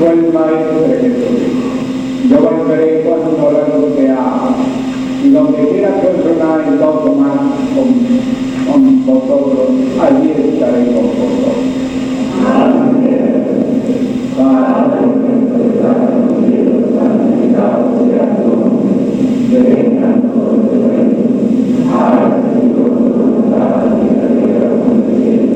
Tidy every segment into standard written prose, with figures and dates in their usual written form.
el Maestro de Jesús: yo volveré cuando no lo que haga, y donde quiera que os reúnáis dos o más con vosotros, allí estaré con vosotros. Amén. Padre, santificado sea tu nombre, venga tu reino, hágase tu voluntad en la tierra como en el cielo.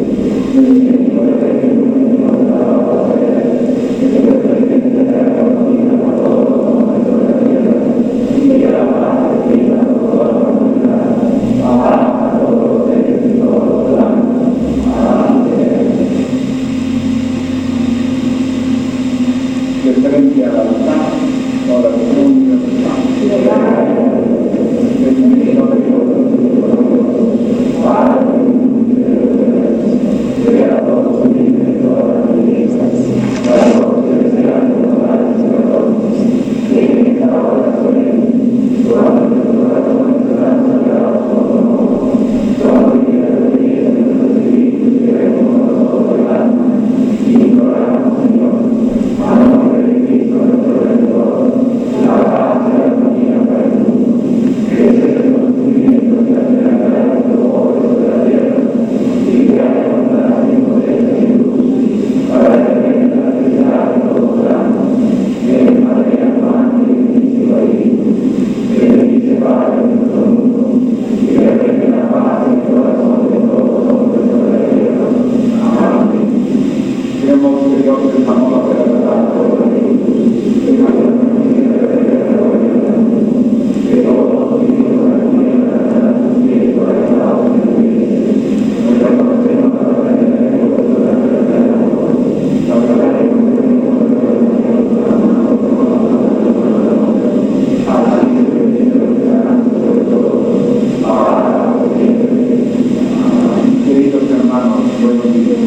Queridos hermanos, buenos días.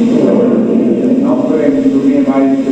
En nombre de mi maestro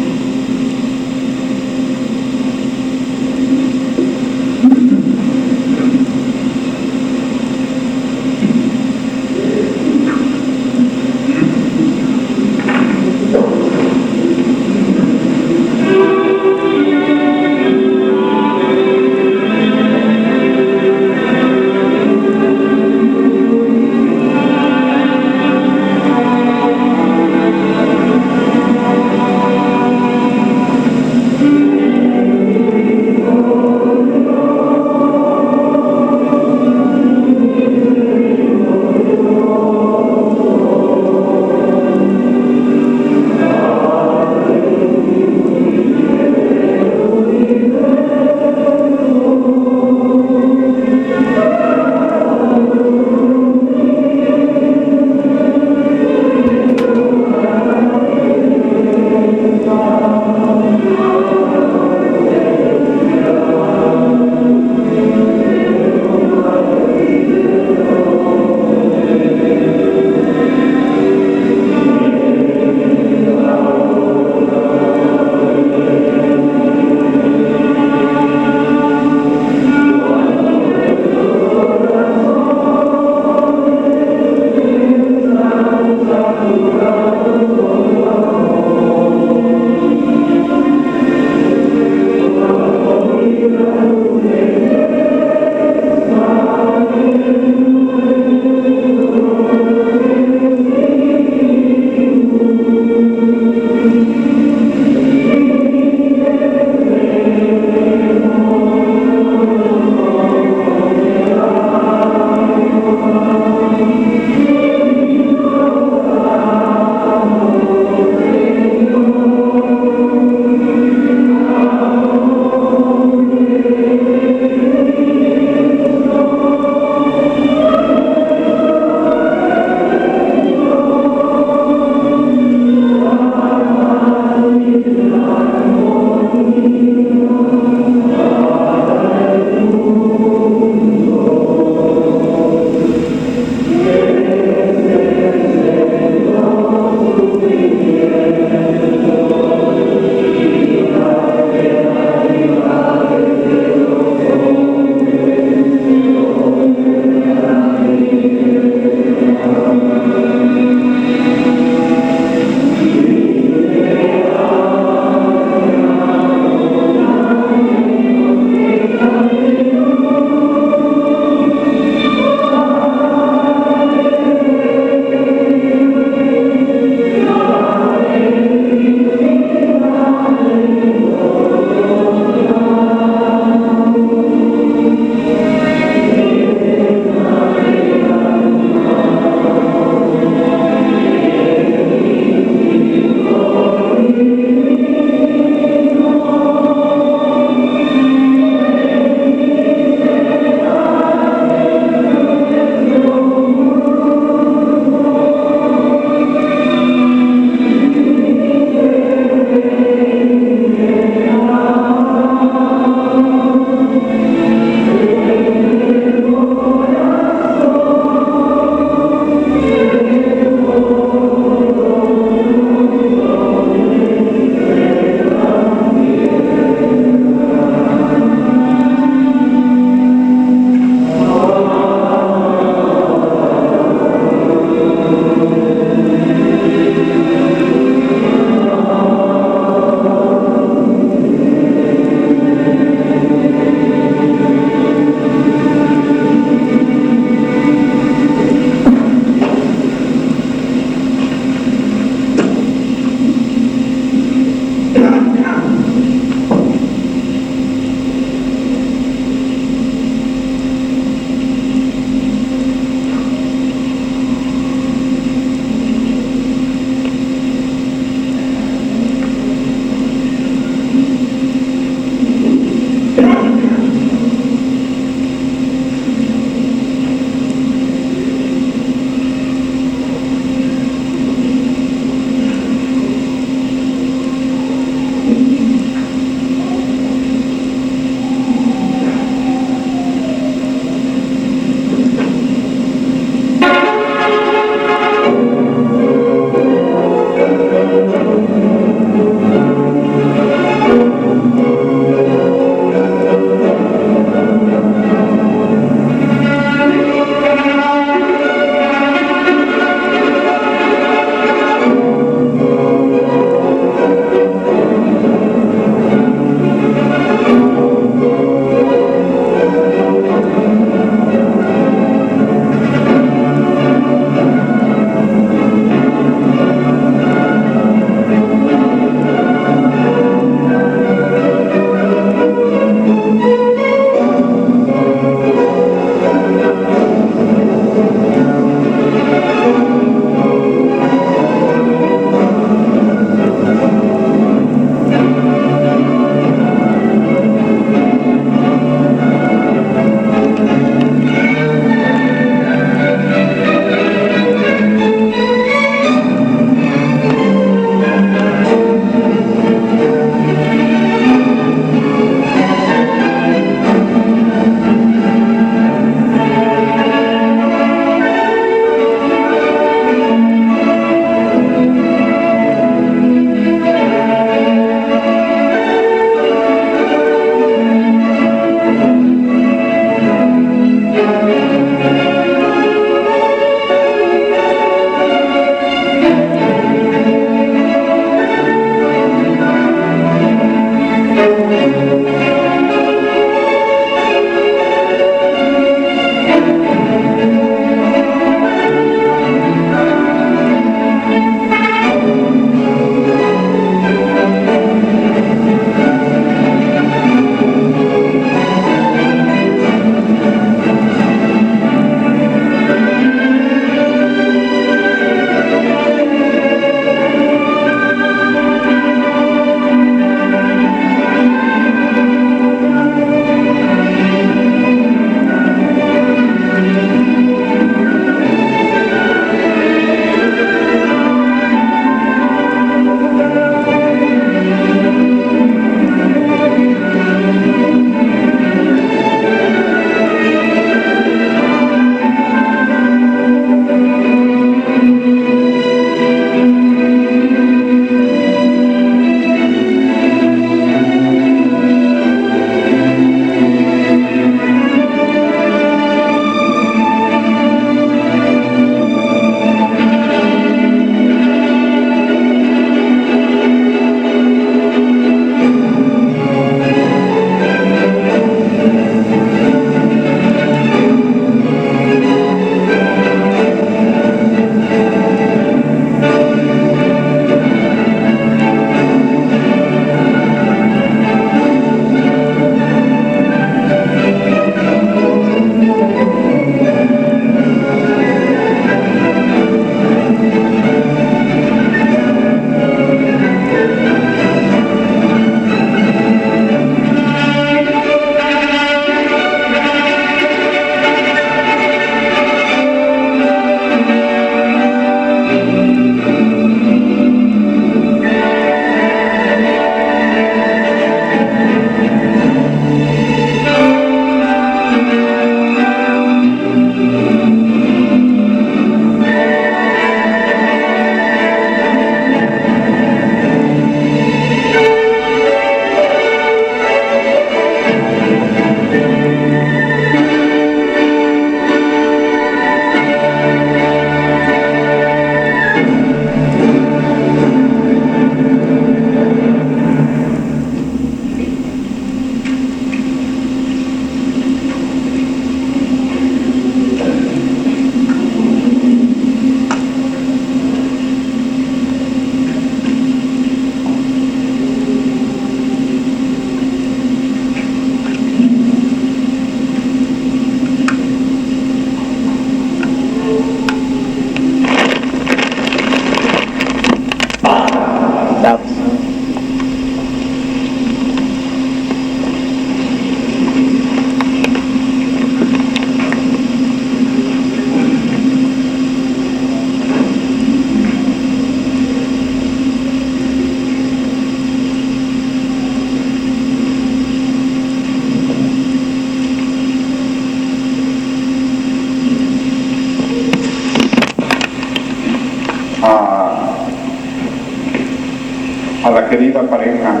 querida pareja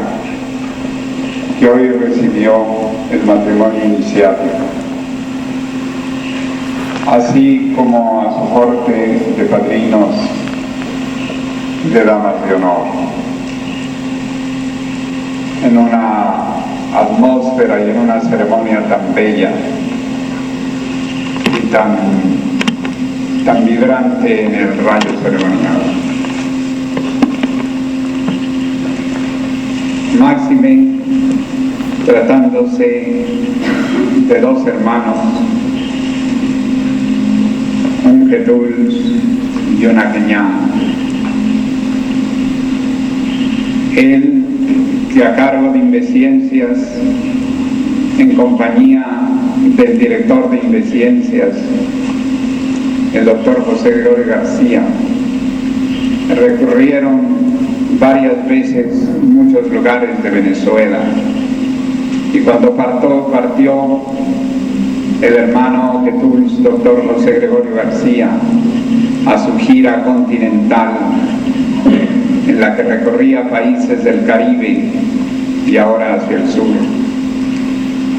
que hoy recibió el matrimonio iniciático, así como a su corte de padrinos de damas de honor, en una atmósfera y en una ceremonia tan bella y tan vibrante en el rayo ceremonial. Máxime, tratándose de dos hermanos, un Jesús y una Keñán. Él, que a cargo de Invesciencias, en compañía del director de Invesciencias, el doctor José Gregorio García, recorrieron varias veces muchos lugares de Venezuela, y cuando partió el hermano Jesús, doctor José Gregorio García, a su gira continental, en la que recorría países del Caribe y ahora hacia el sur.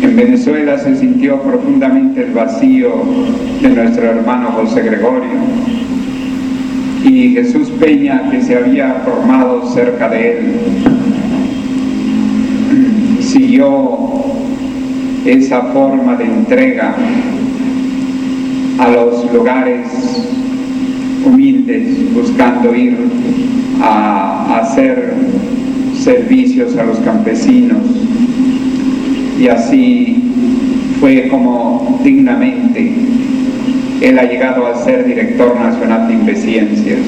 En Venezuela se sintió profundamente el vacío de nuestro hermano José Gregorio, y Jesús Peña, que se había formado cerca de él, siguió esa forma de entrega a los lugares humildes, buscando ir a hacer servicios a los campesinos, y así fue como dignamente él ha llegado a ser director nacional de Invesciencias,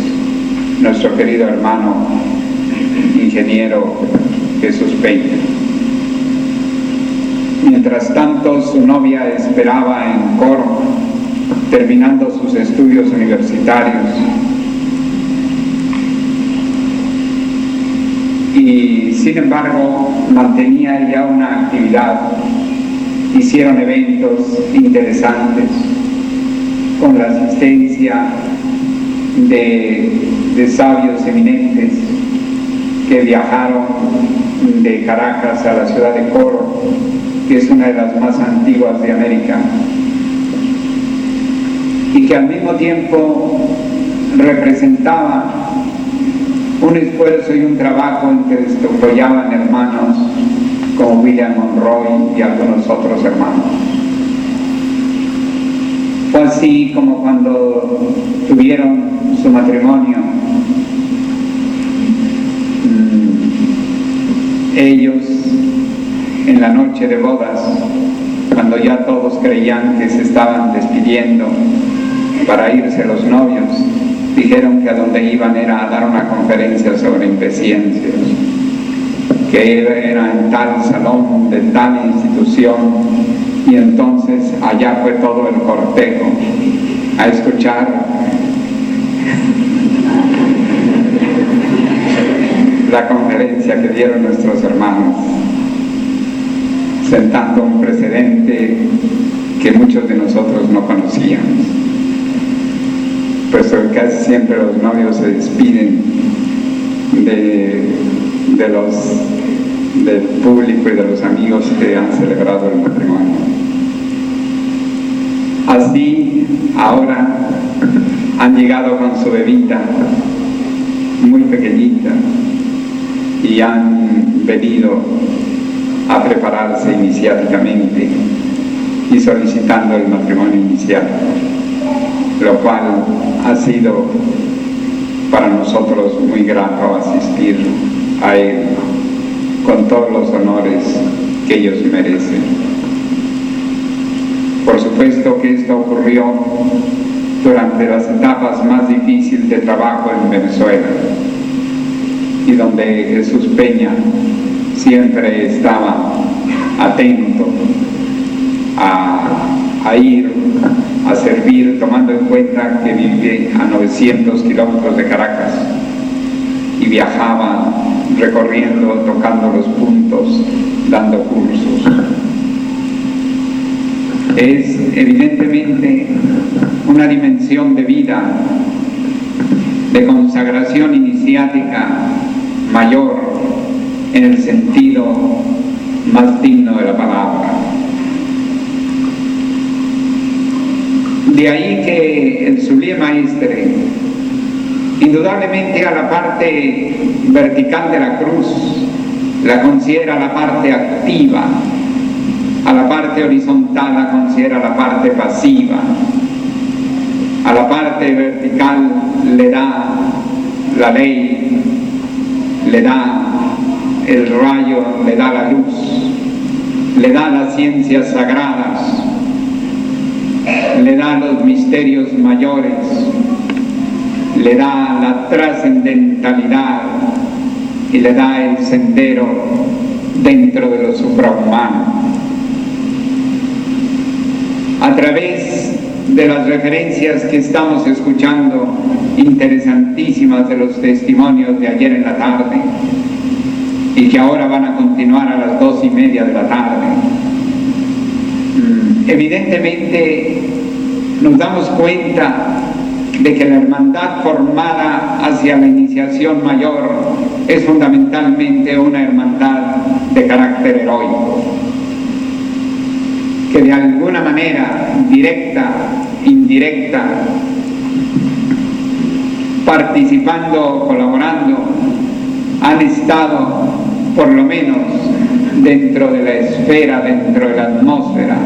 nuestro querido hermano ingeniero Jesús Peña. Mientras tanto, su novia esperaba en Coro, terminando sus estudios universitarios, y sin embargo mantenía ya una actividad. Hicieron eventos interesantes con la asistencia de sabios eminentes que viajaron de Caracas a la ciudad de Coro, que es una de las más antiguas de América, y que al mismo tiempo representaba un esfuerzo y un trabajo en que desarrollaban hermanos como William Monroe y algunos otros hermanos. Fue así como cuando tuvieron su matrimonio, ellos en la noche de bodas, cuando ya todos creían que se estaban despidiendo para irse los novios, dijeron que a donde iban era a dar una conferencia sobre Invesciencias, que era en tal salón de tal institución, y entonces allá fue todo el cortejo a escuchar la conferencia que dieron nuestros hermanos, sentando un precedente que muchos de nosotros no conocíamos, puesto que casi siempre los novios se despiden del público y de los amigos que han celebrado el matrimonio. Así, ahora han llegado con su bebita muy pequeñita y han venido a prepararse iniciáticamente y solicitando el matrimonio iniciático, lo cual ha sido para nosotros muy grato asistir a él con todos los honores que ellos merecen. Por supuesto que esto ocurrió durante las etapas más difíciles de trabajo en Venezuela, y donde Jesús Peña siempre estaba atento a ir a servir, tomando en cuenta que vive a 900 kilómetros de Caracas y viajaba recorriendo, tocando los puntos, dando cursos. Es evidentemente una dimensión de vida, de consagración iniciática mayor en el sentido más digno de la palabra. De ahí que el Sublime Maestre, indudablemente a la parte vertical de la cruz, la considera la parte activa, a la parte horizontal la considera la parte pasiva, a la parte vertical le da la ley, le da el rayo, le da la luz, le da las ciencias sagradas, le da los misterios mayores, le da la trascendentalidad y le da el sendero dentro de lo suprahumano. A través de las referencias que estamos escuchando, interesantísimas, de los testimonios de ayer en la tarde y que ahora van a continuar a las 2:30 de la tarde, evidentemente nos damos cuenta de que la hermandad formada hacia la iniciación mayor es fundamentalmente una hermandad de carácter heroico, que de alguna manera, directa, indirecta, participando, colaborando, han estado por lo menos dentro de la esfera, dentro de la atmósfera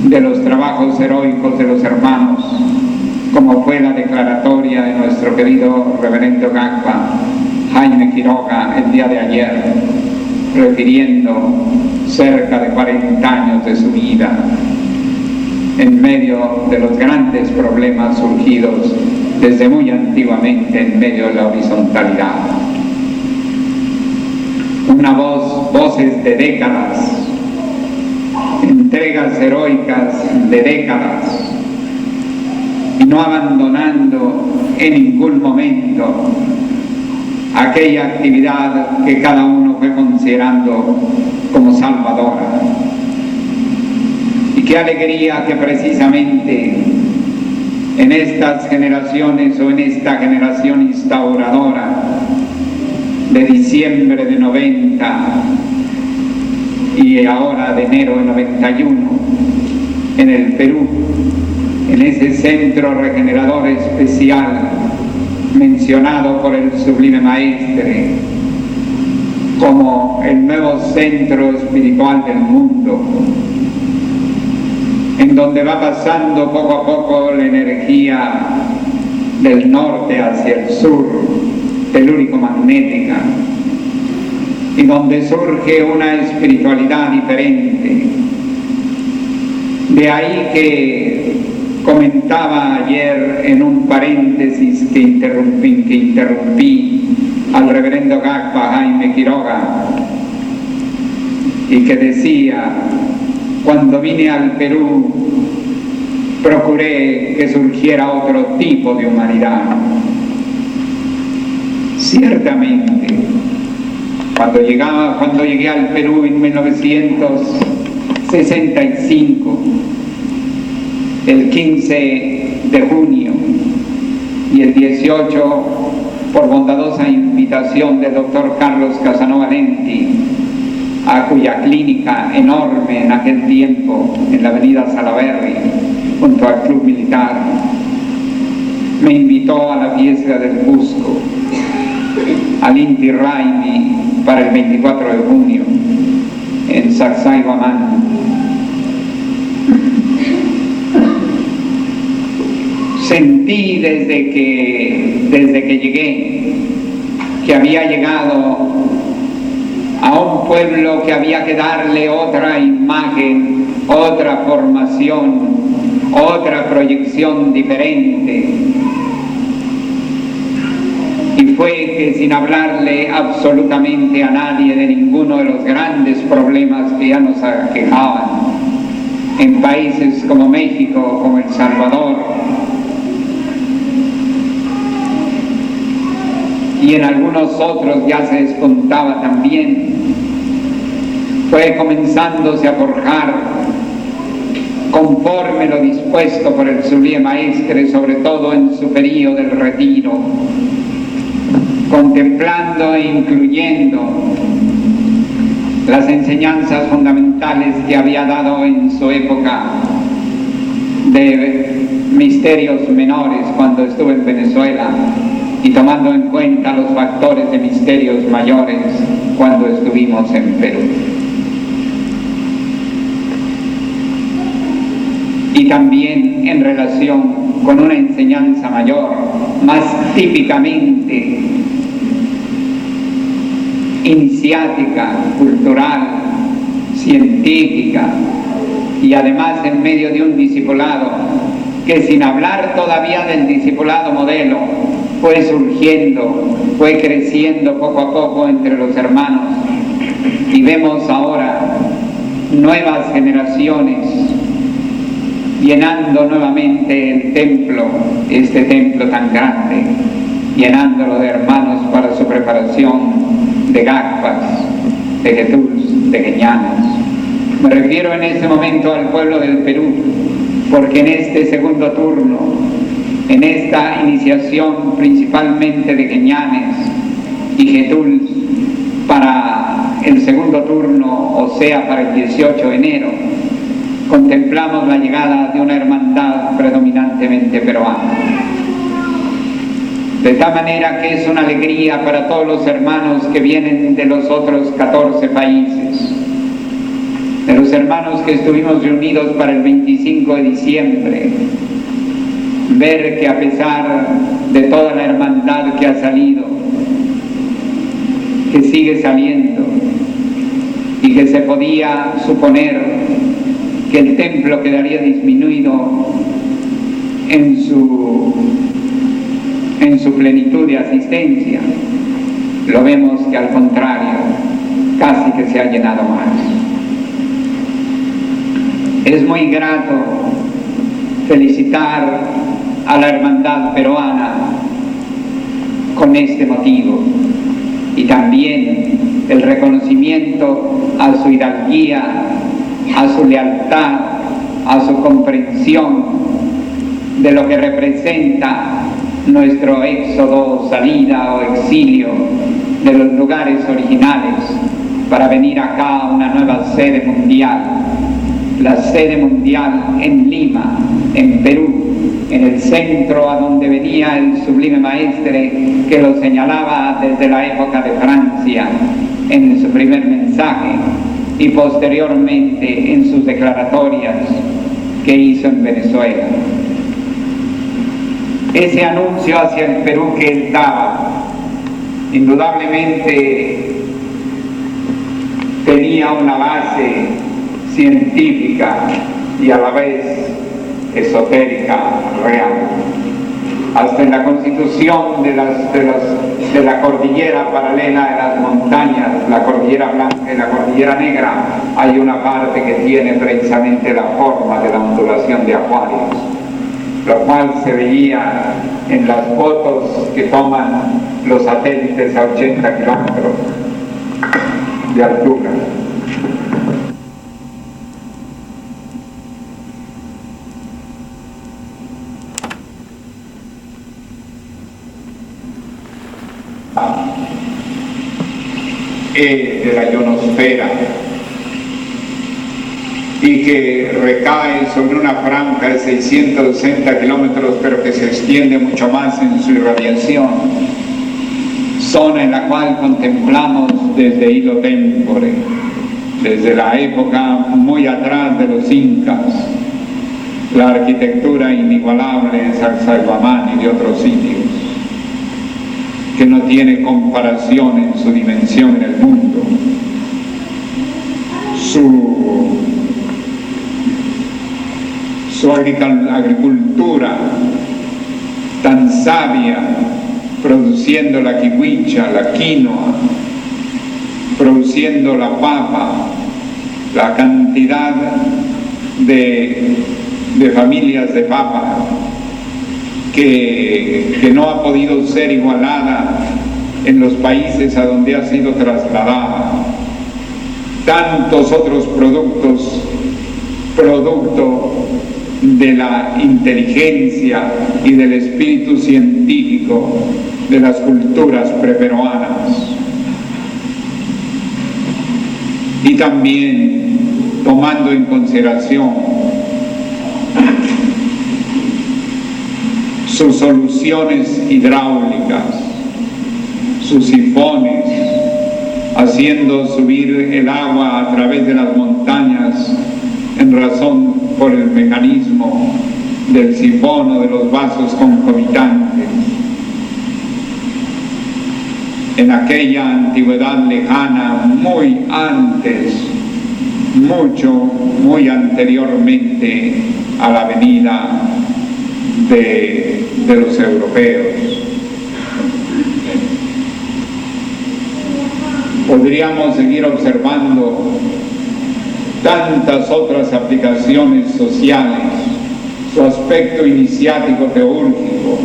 de los trabajos heroicos de los hermanos, como fue la declaratoria de nuestro querido reverendo Gagba Jaime Quiroga el día de ayer, refiriendo cerca de 40 años de su vida en medio de los grandes problemas surgidos desde muy antiguamente en medio de la horizontalidad. Voces de décadas, entregas heroicas de décadas, y no abandonando en ningún momento aquella actividad que cada uno fue considerando como salvadora. Y qué alegría que precisamente en estas generaciones, o en esta generación instauradora de diciembre de 90 y ahora de enero de 91, en el Perú, en ese centro regenerador especial mencionado por el Sublime Maestre como el nuevo centro espiritual del mundo, en donde va pasando poco a poco la energía del norte hacia el sur, telúrico-magnética, y donde surge una espiritualidad diferente. De ahí que comentaba ayer en un paréntesis que interrumpí al reverendo Gagba Jaime Quiroga, y que decía: cuando vine al Perú procuré que surgiera otro tipo de humanidad. Ciertamente, cuando llegué al Perú en 1965, el 15 de junio y el 18, por bondadosa invitación del doctor Carlos Casanova Lenti, a cuya clínica enorme en aquel tiempo en la avenida Salaberry, junto al Club Militar, me invitó a la fiesta del Cusco, al Inti Raymi, para el 24 de junio en Sacsayhuamán. Sentí desde que llegué que había llegado a un pueblo que había que darle otra imagen, otra formación, otra proyección diferente. Y fue que, sin hablarle absolutamente a nadie de ninguno de los grandes problemas que ya nos aquejaban en países como México, como El Salvador, y en algunos otros ya se despuntaba también, fue comenzándose a forjar conforme lo dispuesto por el Sublime Maestre, sobre todo en su periodo del retiro, contemplando e incluyendo las enseñanzas fundamentales que había dado en su época de misterios menores cuando estuve en Venezuela, y tomando en cuenta los factores de misterios mayores cuando estuvimos en Perú. Y también en relación con una enseñanza mayor, más típicamente iniciática, cultural, científica, y además en medio de un discipulado que, sin hablar todavía del discipulado modelo, fue surgiendo, fue creciendo poco a poco entre los hermanos, y vemos ahora nuevas generaciones llenando nuevamente el templo, este templo tan grande, llenándolo de hermanos para su preparación de gacpas, de getuls, de queñanos. Me refiero en este momento al pueblo del Perú, porque en este segundo turno, en esta iniciación principalmente de queñanes y getuls para el segundo turno, o sea, para el 18 de enero, contemplamos la llegada de una hermandad predominantemente peruana. De tal manera que es una alegría para todos los hermanos que vienen de los otros 14 países, de los hermanos que estuvimos reunidos para el 25 de diciembre, ver que a pesar de toda la hermandad que ha salido, que sigue saliendo, y que se podía suponer que el templo quedaría disminuido en su plenitud de asistencia, lo vemos que al contrario, casi que se ha llenado más. Es muy grato felicitar a la hermandad peruana con este motivo, y también el reconocimiento a su hidalguía, a su lealtad, a su comprensión de lo que representa nuestro éxodo, salida o exilio de los lugares originales para venir acá a una nueva sede mundial, la sede mundial en Lima, en Perú, en el centro a donde venía el sublime maestre que lo señalaba desde la época de Francia en su primer mensaje y posteriormente en sus declaratorias que hizo en Venezuela. Ese anuncio hacia el Perú que él daba, indudablemente tenía una base científica y a la vez esotérica real. Hasta en la constitución de la cordillera paralela de las montañas, la cordillera blanca y la cordillera negra, hay una parte que tiene precisamente la forma de la ondulación de Acuarios, lo cual se veía en las fotos que toman los satélites a 80 kilómetros de altura. De la ionosfera, y que recae sobre una franja de 660 kilómetros, pero que se extiende mucho más en su irradiación, zona en la cual contemplamos desde Hilo Tempore, desde la época muy atrás de los incas, la arquitectura inigualable de Sacsayhuamán y de otros sitios, que no tiene comparación en su dimensión en el mundo. Su agricultura tan sabia, produciendo la kiwicha, la quinoa, produciendo la papa, la cantidad de familias de papa que no ha podido ser igualada en los países a donde ha sido trasladada. Tantos otros productos, producto de la inteligencia y del espíritu científico de las culturas preperuanas. y también tomando en consideración sus soluciones hidráulicas, sus sifones, haciendo subir el agua a través de las montañas en razón por el mecanismo del sifón o de los vasos concomitantes. En aquella antigüedad lejana, muy antes, muy anteriormente a la venida de los europeos. Podríamos seguir observando tantas otras aplicaciones sociales, su aspecto iniciático teúrgico,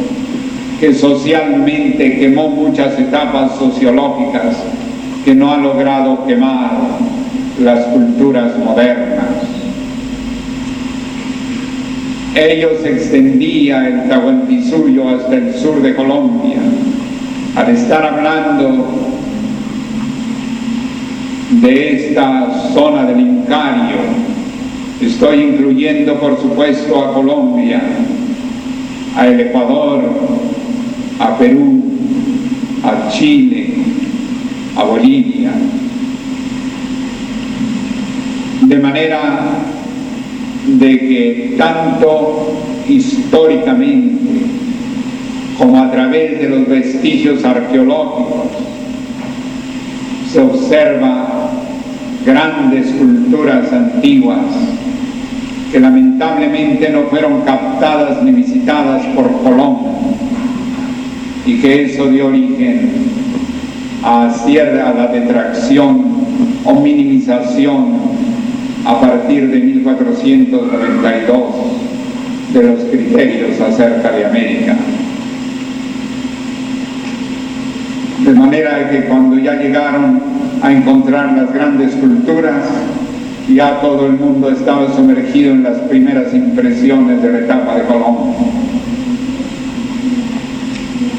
que socialmente quemó muchas etapas sociológicas que no ha logrado quemar las culturas modernas. Ello se extendía el Tahuantinsuyo hasta el sur de Colombia. Al estar hablando de esta zona del Incario, estoy incluyendo por supuesto a Colombia, a el Ecuador, a Perú, a Chile, a Bolivia. De manera de que tanto históricamente como a través de los vestigios arqueológicos se observa grandes culturas antiguas que lamentablemente no fueron captadas ni visitadas por Colón, y que eso dio origen a la detracción o minimización a partir de 1492 de los criterios acerca de América. De manera que cuando ya llegaron a encontrar las grandes culturas, ya todo el mundo estaba sumergido en las primeras impresiones de la etapa de Colón.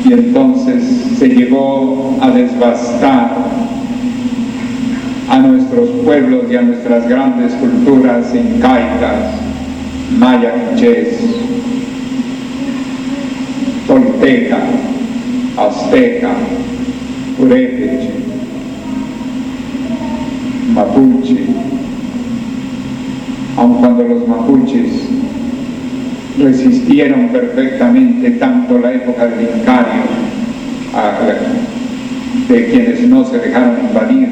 Y entonces se llegó a desbastar a nuestros pueblos y a nuestras grandes culturas incaicas, maya quichés, tolteca, azteca, purépecha, mapuche, aun cuando los mapuches resistieron perfectamente tanto la época del Incario, de quienes no se dejaron invadir,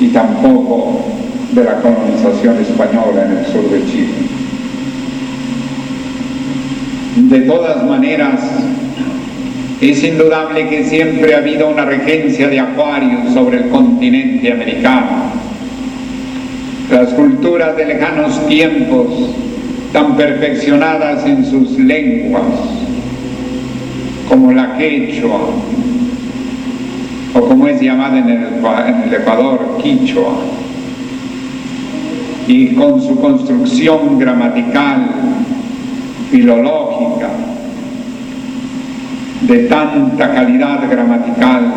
y tampoco de la colonización española en el sur de Chile. De todas maneras, es indudable que siempre ha habido una regencia de Acuarios sobre el continente americano. Las culturas de lejanos tiempos, tan perfeccionadas en sus lenguas, como la quechua, o como es llamada en el Ecuador, quichua, y con su construcción gramatical, filológica, de tanta calidad gramatical,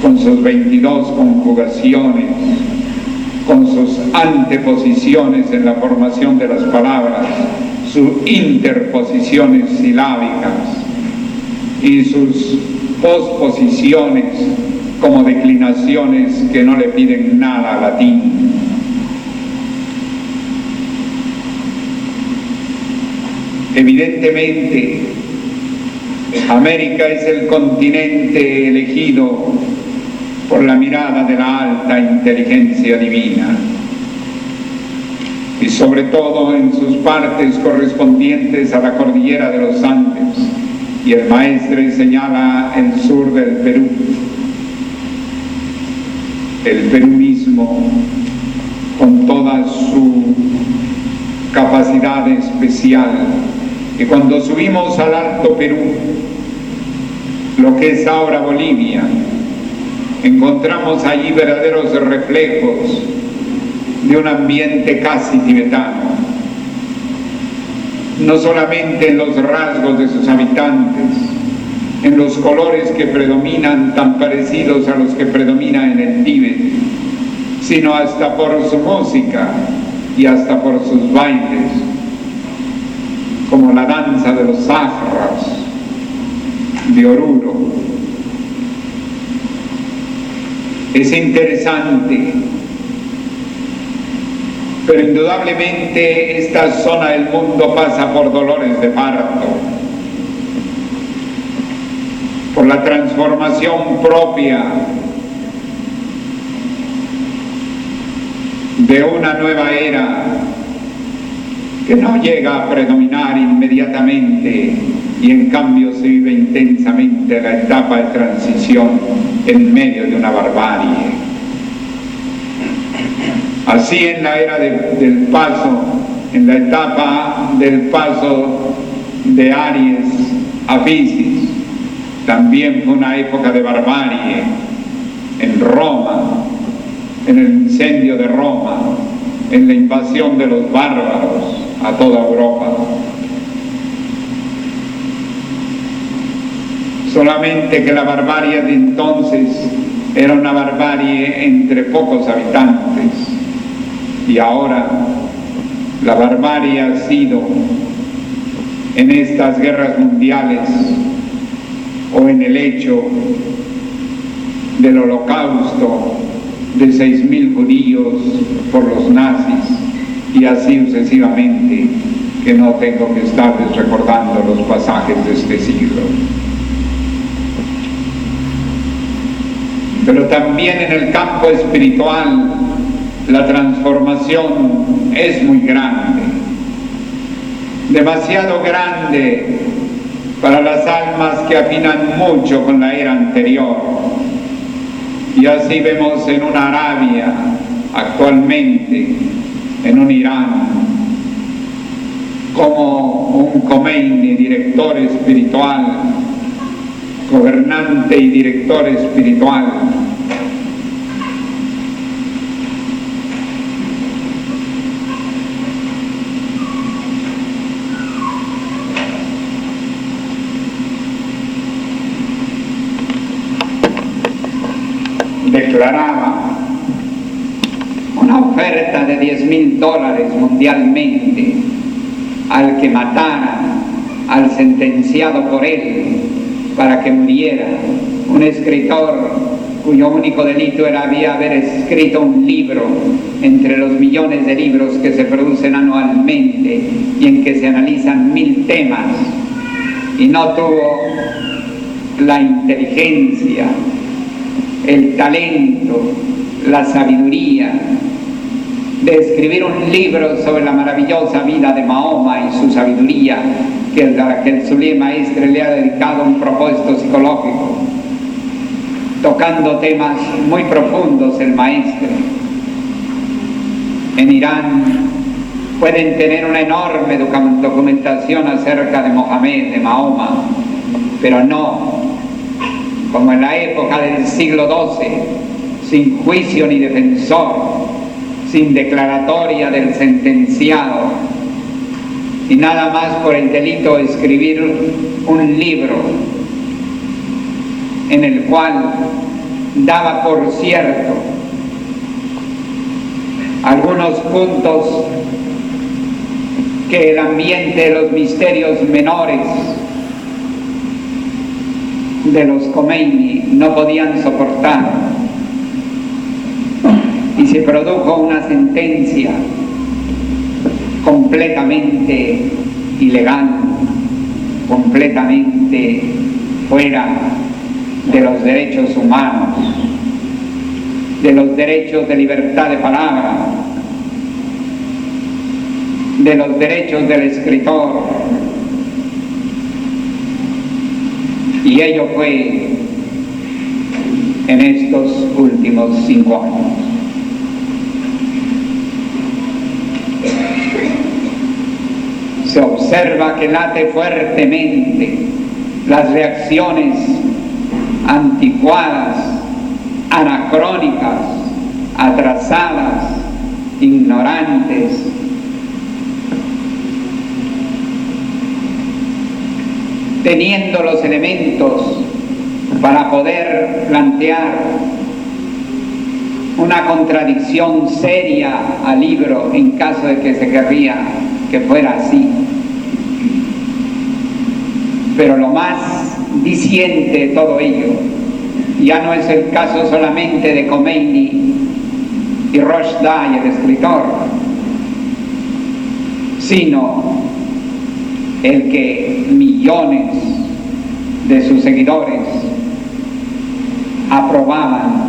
con sus 22 conjugaciones, con sus anteposiciones en la formación de las palabras, sus interposiciones silábicas y sus posposiciones como declinaciones que no le piden nada al latín. Evidentemente, América es el continente elegido por la mirada de la alta inteligencia divina, y sobre todo en sus partes correspondientes a la cordillera de los Andes, y el maestre señala el sur del Perú, el Perú mismo, con toda su capacidad especial. Y cuando subimos al Alto Perú, lo que es ahora Bolivia, encontramos allí verdaderos reflejos de un ambiente casi tibetano, no solamente en los rasgos de sus habitantes, en los colores que predominan tan parecidos a los que predominan en el Tíbet, sino hasta por su música y hasta por sus bailes, como la danza de los Sahras de Oruro. Es interesante, pero indudablemente esta zona del mundo pasa por dolores de parto, por la transformación propia de una nueva era que no llega a predominar inmediatamente y en cambio se vive intensamente la etapa de transición en medio de una barbarie. Así en la era del paso, en la etapa del paso de Aries a Piscis, también fue una época de barbarie en Roma, en el incendio de Roma, en la invasión de los bárbaros a toda Europa. Solamente que la barbarie de entonces era una barbarie entre pocos habitantes, y ahora la barbarie ha sido en estas guerras mundiales o en el hecho del holocausto de 6.000 judíos por los nazis, y así sucesivamente, que no tengo que estarles recordando los pasajes de este siglo. Pero también en el campo espiritual la transformación es muy grande, demasiado grande para las almas que afinan mucho con la era anterior. Y así vemos en una Arabia actualmente, en un Irán, como un Khomeini, director espiritual, gobernante y director espiritual, declaraba una oferta de $10.000 mundialmente al que matara al sentenciado por él para que muriera, un escritor cuyo único delito había haber escrito un libro entre los millones de libros que se producen anualmente y en que se analizan 1.000 temas, y no tuvo la inteligencia, el talento, la sabiduría de escribir un libro sobre la maravillosa vida de Mahoma y su sabiduría, que el Sulí Maestre le ha dedicado un propósito psicológico, tocando temas muy profundos el maestro. En Irán pueden tener una enorme documentación acerca de Mohamed, de Mahoma, pero no como en la época del siglo XII, sin juicio ni defensor, sin declaratoria del sentenciado, y nada más por el delito de escribir un libro en el cual daba por cierto algunos puntos que el ambiente de los misterios menores de los Khomeini no podían soportar, y se produjo una sentencia completamente ilegal, completamente fuera de los derechos humanos, de los derechos de libertad de palabra, de los derechos del escritor. Y ello fue en estos últimos 5 años. Se observa que late fuertemente las reacciones anticuadas, anacrónicas, atrasadas, ignorantes, teniendo los elementos para poder plantear una contradicción seria al libro en caso de que se querría que fuera así. Pero lo más diciente de todo ello ya no es el caso solamente de Khomeini y Rushdie, el escritor, sino el que millones de sus seguidores aprobaban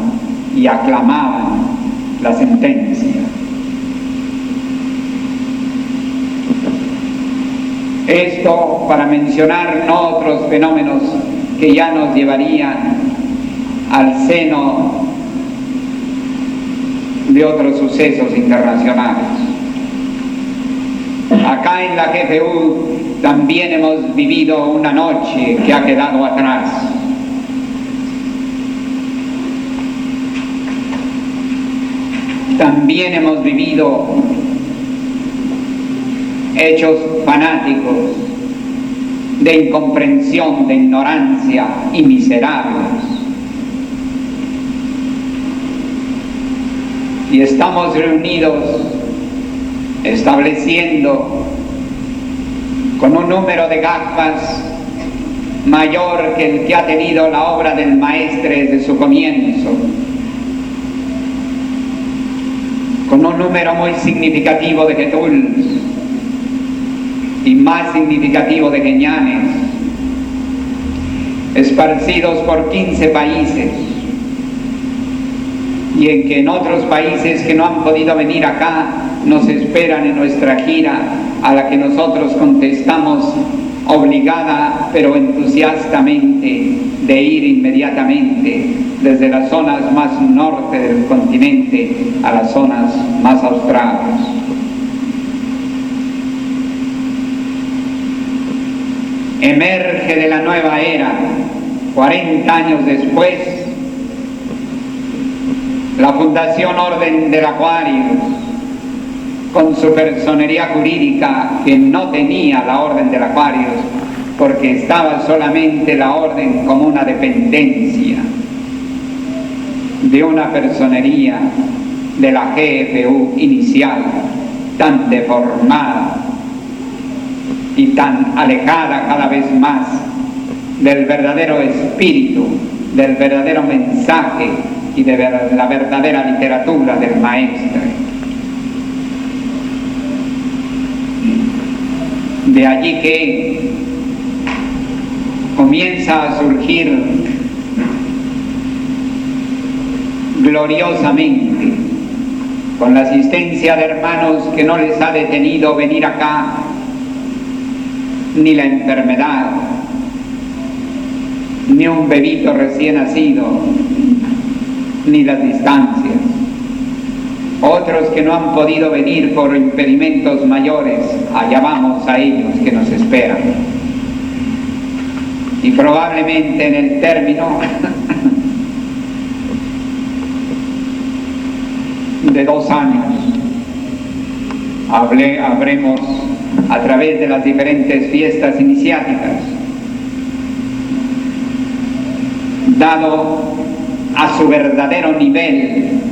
y aclamaban la sentencia. Esto para mencionar no otros fenómenos que ya nos llevarían al seno de otros sucesos internacionales. Acá en la GFU también hemos vivido una noche que ha quedado atrás. También hemos vivido hechos fanáticos de incomprensión, de ignorancia y miserables. Y estamos reunidos estableciendo con un número de gafas mayor que el que ha tenido la obra del maestre desde su comienzo, con un número muy significativo de getuls y más significativo de queñanes, esparcidos por 15 países, y en que en otros países que no han podido venir acá nos esperan en nuestra gira, a la que nosotros contestamos obligada pero entusiastamente de ir inmediatamente desde las zonas más norte del continente a las zonas más australes. Emerge de la nueva era, 40 años después, la Fundación Orden del Aquarius, con su personería jurídica que no tenía la Orden del Aquarius, porque estaba solamente la orden como una dependencia de una personería de la GFU inicial, tan deformada y tan alejada cada vez más del verdadero espíritu, del verdadero mensaje y de la verdadera literatura del maestro. De allí que comienza a surgir gloriosamente, con la asistencia de hermanos que no les ha detenido venir acá, ni la enfermedad, ni un bebito recién nacido, ni las distancias. Otros que no han podido venir por impedimentos mayores, allá vamos a ellos que nos esperan. Y probablemente en el término de 2 años habremos, a través de las diferentes fiestas iniciáticas, dado a su verdadero nivel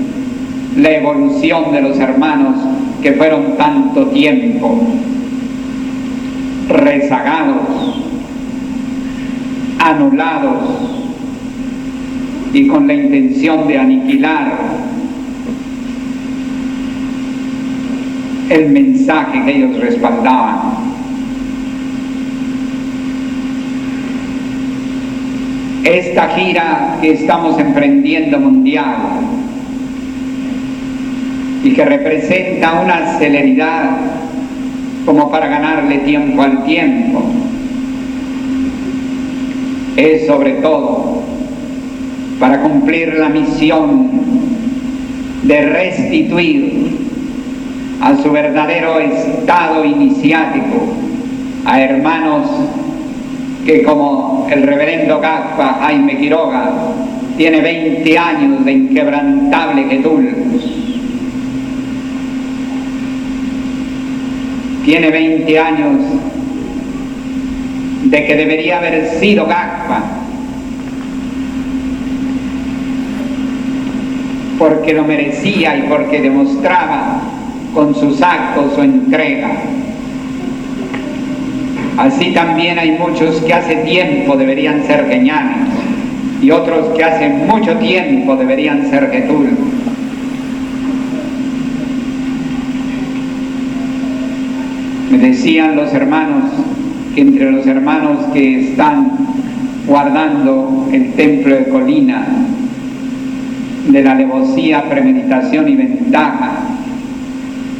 la evolución de los hermanos que fueron tanto tiempo rezagados, anulados y con la intención de aniquilar el mensaje que ellos respaldaban. Esta gira que estamos emprendiendo mundial y que representa una celeridad como para ganarle tiempo al tiempo, es sobre todo para cumplir la misión de restituir a su verdadero estado iniciático a hermanos que, como el reverendo Gagpa Jaime Quiroga, tiene 20 años de inquebrantable quietud, tiene 20 años de que debería haber sido Gagpa, porque lo merecía y porque demostraba con sus actos su entrega. Así también hay muchos que hace tiempo deberían ser queñanes y otros que hace mucho tiempo deberían ser Getúl. Me decían los hermanos que entre los hermanos que están guardando el templo de Colina de la alevosía, premeditación y ventaja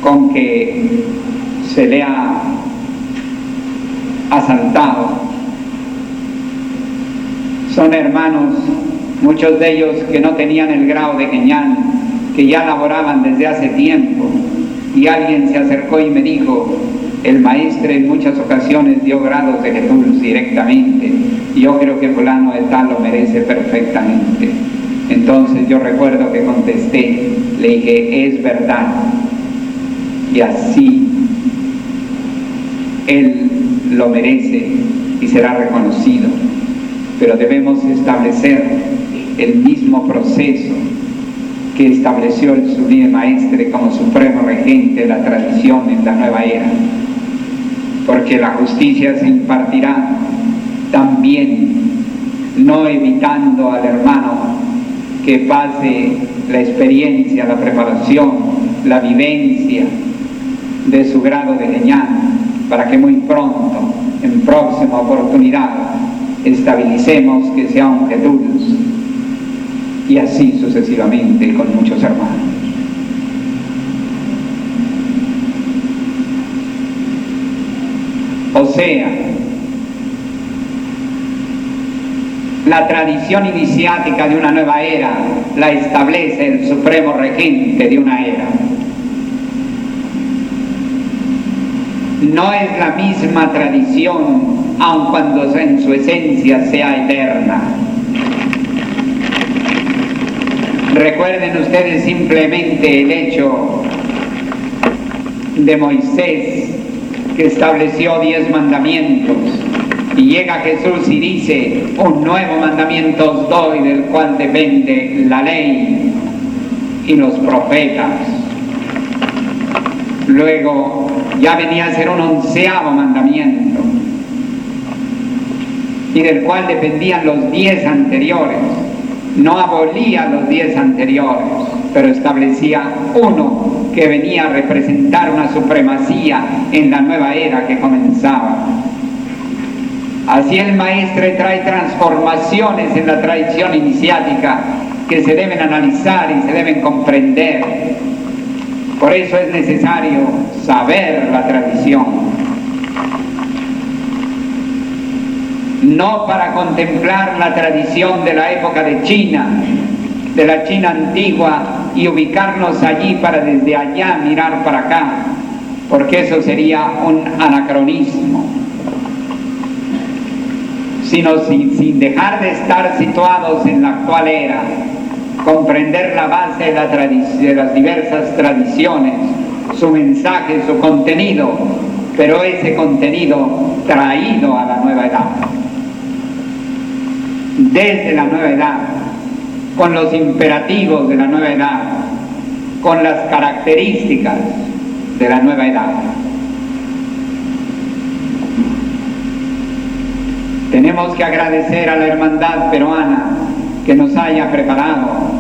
con que se le ha asaltado, son hermanos, muchos de ellos que no tenían el grado de queñán, que ya laboraban desde hace tiempo, y alguien se acercó y me dijo: el maestre en muchas ocasiones dio grados de Getúl directamente, y yo creo que fulano de tal lo merece perfectamente. Entonces yo recuerdo que contesté, le dije: es verdad, y así él lo merece y será reconocido, pero debemos establecer el mismo proceso que estableció el sublime maestre como supremo regente de la tradición en la nueva era, porque la justicia se impartirá también no evitando al hermano que pase la experiencia, la preparación, la vivencia de su grado de queñán, para que muy pronto, en próxima oportunidad, estabilicemos que sea un Getúl, y así sucesivamente con muchos hermanos. O sea, la tradición iniciática de una nueva era la establece el supremo regente de una era. No es la misma tradición, aun cuando en su esencia sea eterna. Recuerden ustedes simplemente el hecho de Moisés, que estableció 10 mandamientos, y llega Jesús y dice: un nuevo mandamiento os doy, del cual depende la ley y los profetas. Luego ya venía a ser un 11º mandamiento, y del cual dependían los 10 anteriores. No abolía los 10 anteriores, pero establecía uno que venía a representar una supremacía en la nueva era que comenzaba. Así el maestre trae transformaciones en la tradición iniciática que se deben analizar y se deben comprender. Por eso es necesario saber la tradición, no para contemplar la tradición de la época de China, de la China antigua, y ubicarnos allí para desde allá mirar para acá, porque eso sería un anacronismo, sino sin dejar de estar situados en la actual era, comprender la base de las diversas tradiciones, su mensaje, su contenido, pero ese contenido traído a la nueva edad, desde la nueva edad, con los imperativos de la nueva edad, con las características de la nueva edad. Tenemos que agradecer a la hermandad peruana que nos haya preparado,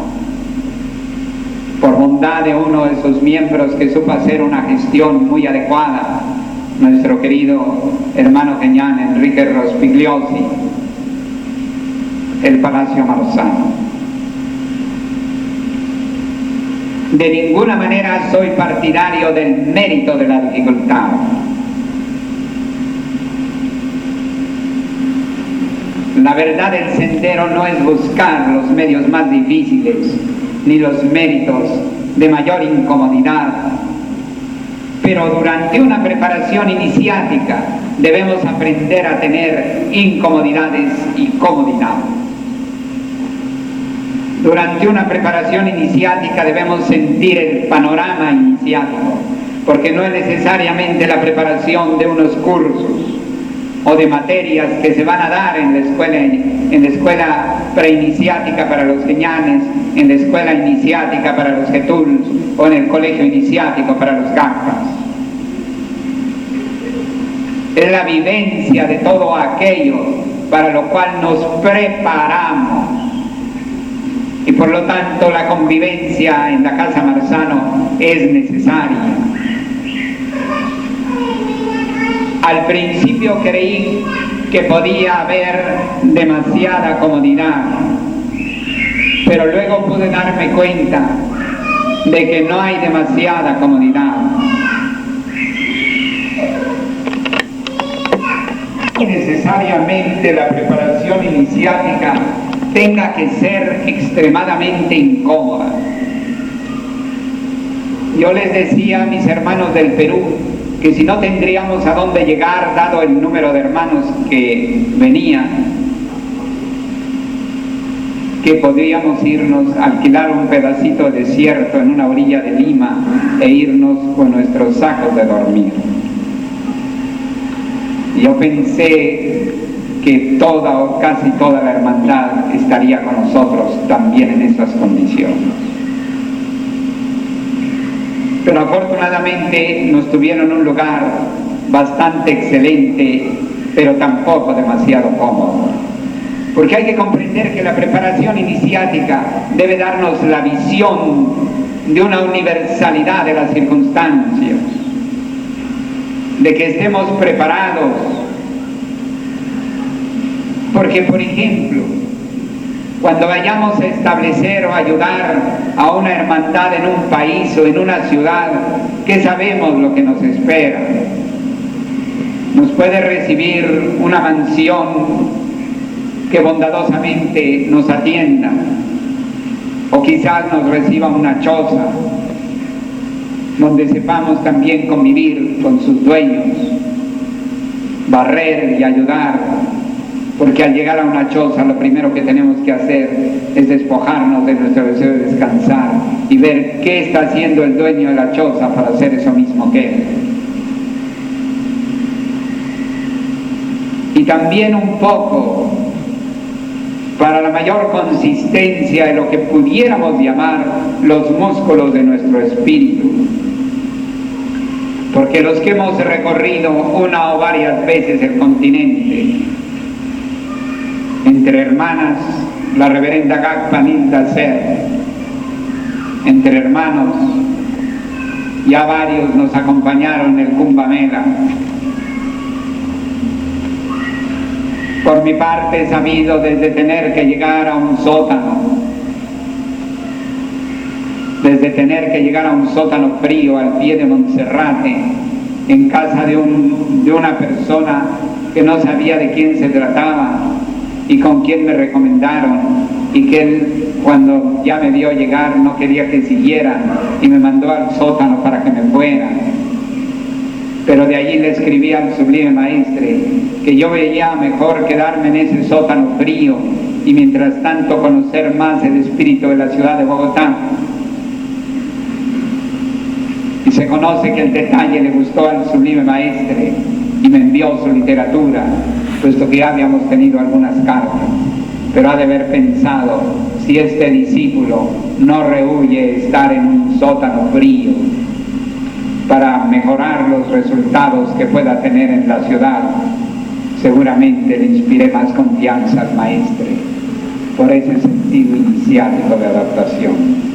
por bondad de uno de sus miembros que supo hacer una gestión muy adecuada, nuestro querido hermano queñán Enrique Rospigliosi, el Palacio Marzano. De ninguna manera soy partidario del mérito de la dificultad. La verdad del sendero no es buscar los medios más difíciles, ni los méritos de mayor incomodidad, pero durante una preparación iniciática debemos aprender a tener incomodidades y comodidades. Durante una preparación iniciática debemos sentir el panorama iniciático, porque no es necesariamente la preparación de unos cursos, o de materias que se van a dar en la escuela preiniciática para los queñanes, en la escuela iniciática para los getuls o en el colegio iniciático para los gacpas. Es la vivencia de todo aquello para lo cual nos preparamos. Y por lo tanto la convivencia en la Casa Marzano es necesaria. Al principio creí que podía haber demasiada comodidad, pero luego pude darme cuenta de que no hay demasiada comodidad. Necesariamente la preparación iniciática tenga que ser extremadamente incómoda. Yo les decía a mis hermanos del Perú que si no tendríamos a dónde llegar, dado el número de hermanos que venían, que podríamos irnos a alquilar un pedacito de desierto en una orilla de Lima e irnos con nuestros sacos de dormir. Yo pensé que toda o casi toda la hermandad estaría con nosotros también en esas condiciones. Pero afortunadamente nos tuvieron un lugar bastante excelente, pero tampoco demasiado cómodo. Porque hay que comprender que la preparación iniciática debe darnos la visión de una universalidad de las circunstancias, de que estemos preparados. Porque, por ejemplo, cuando vayamos a establecer o ayudar a una hermandad en un país o en una ciudad, ¿qué sabemos lo que nos espera? Nos puede recibir una mansión que bondadosamente nos atienda, o quizás nos reciba una choza donde sepamos también convivir con sus dueños, barrer y ayudar, porque al llegar a una choza lo primero que tenemos que hacer es despojarnos de nuestro deseo de descansar y ver qué está haciendo el dueño de la choza para hacer eso mismo que él. Y también un poco para la mayor consistencia de lo que pudiéramos llamar los músculos de nuestro espíritu. Porque los que hemos recorrido una o varias veces el continente, entre hermanas, la reverenda Gacpa Nilda Ser, entre hermanos, ya varios nos acompañaron en el Kumbamela. Por mi parte he sabido desde tener que llegar a un sótano, desde tener que llegar a un sótano frío al pie de Monserrate, en casa de una persona que no sabía de quién se trataba y con quien me recomendaron, y que él, cuando ya me vio llegar, no quería que siguiera y me mandó al sótano para que me fuera. Pero de allí le escribí al Sublime Maestre que yo veía mejor quedarme en ese sótano frío y mientras tanto conocer más el espíritu de la ciudad de Bogotá. Y se conoce que el detalle le gustó al Sublime Maestre y me envió su literatura, puesto que ya habíamos tenido algunas cartas, pero ha de haber pensado, si este discípulo no rehúye estar en un sótano frío para mejorar los resultados que pueda tener en la ciudad, seguramente le inspiré más confianza al maestre por ese sentido iniciático de adaptación.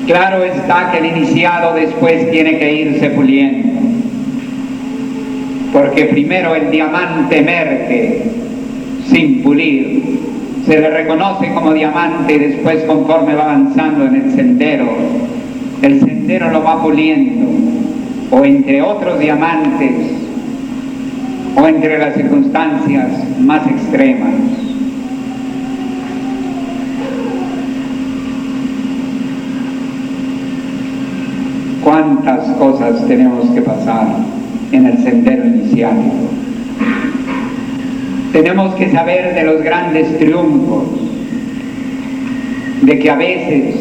Claro está que el iniciado después tiene que irse puliendo, porque primero el diamante emerge sin pulir, se le reconoce como diamante y después, conforme va avanzando en el sendero lo va puliendo, o entre otros diamantes o entre las circunstancias más extremas. ¿Cuántas cosas tenemos que pasar en el sendero iniciático? Tenemos que saber de los grandes triunfos, de que a veces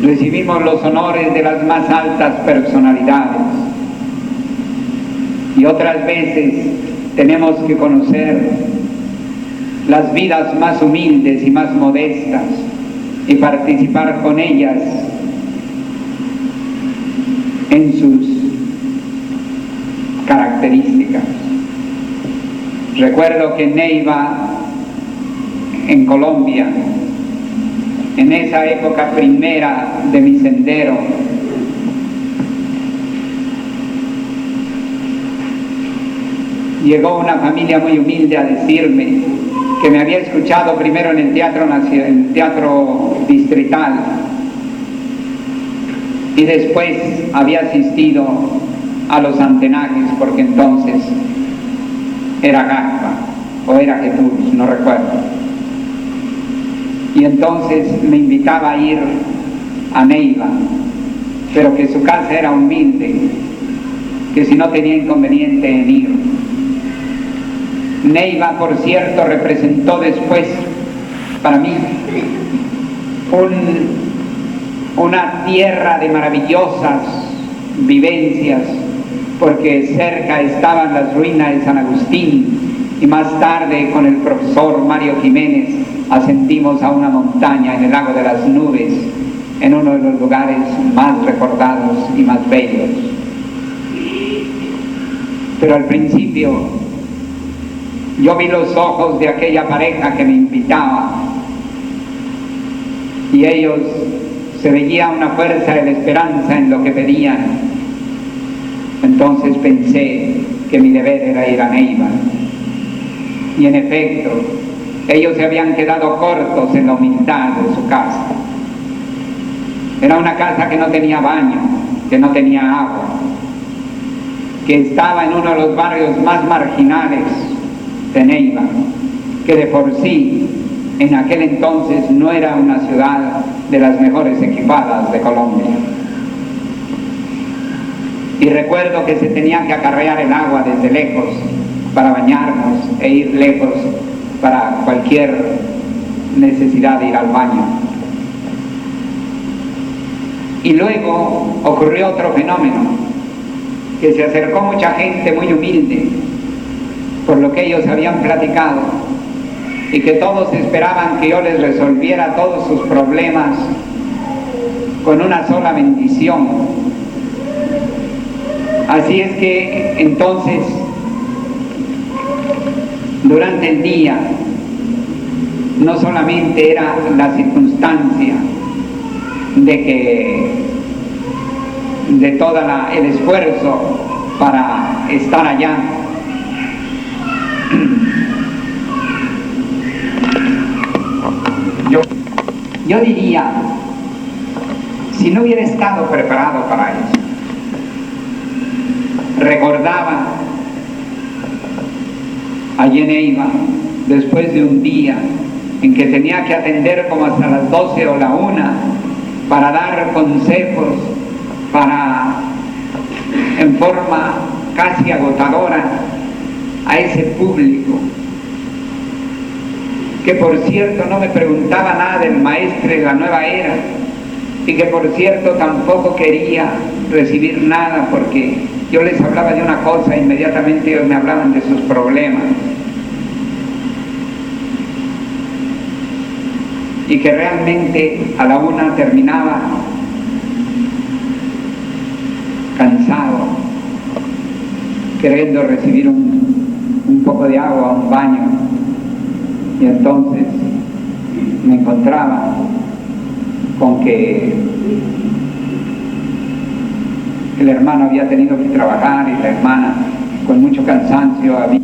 recibimos los honores de las más altas personalidades, y otras veces tenemos que conocer las vidas más humildes y más modestas y participar con ellas en sus características. Recuerdo que en Neiva, en Colombia, en esa época primera de mi sendero, llegó una familia muy humilde a decirme que me había escuchado primero en el teatro distrital y después había asistido a los antenajes, porque entonces era Gagba o era Jesús, no recuerdo. Y entonces me invitaba a ir a Neiva, pero que su casa era humilde, que si no tenía inconveniente en ir. Neiva, por cierto, representó después para mí una tierra de maravillosas vivencias, porque cerca estaban las ruinas de San Agustín, y más tarde con el profesor Mario Jiménez ascendimos a una montaña en el Lago de las Nubes, en uno de los lugares más recordados y más bellos. Pero al principio yo vi los ojos de aquella pareja que me invitaba, y ellos se veía una fuerza de la esperanza en lo que pedían. Entonces pensé que mi deber era ir a Neiva. Y en efecto, ellos se habían quedado cortos en la humildad de su casa. Era una casa que no tenía baño, que no tenía agua, que estaba en uno de los barrios más marginales de Neiva, que de por sí en aquel entonces no era una ciudad de las mejores equipadas de Colombia. Y recuerdo que se tenía que acarrear el agua desde lejos para bañarnos e ir lejos para cualquier necesidad de ir al baño. Y luego ocurrió otro fenómeno, que se acercó mucha gente muy humilde, por lo que ellos habían platicado, y que todos esperaban que yo les resolviera todos sus problemas con una sola bendición. Así es que entonces, durante el día, no solamente era la circunstancia de todo el esfuerzo para estar allá, yo diría, si no hubiera estado preparado para eso. Recordaba allí en Neiva, después de un día en que tenía que atender como hasta las 12 o la 1 para dar consejos, en forma casi agotadora, a ese público, que por cierto no me preguntaba nada del maestre de la nueva era, y que por cierto tampoco quería recibir nada, porque yo les hablaba de una cosa e inmediatamente ellos me hablaban de sus problemas, y que realmente a la 1 terminaba cansado, queriendo recibir un poco de agua, un baño. Y entonces me encontraba con que el hermano había tenido que trabajar y la hermana con mucho cansancio había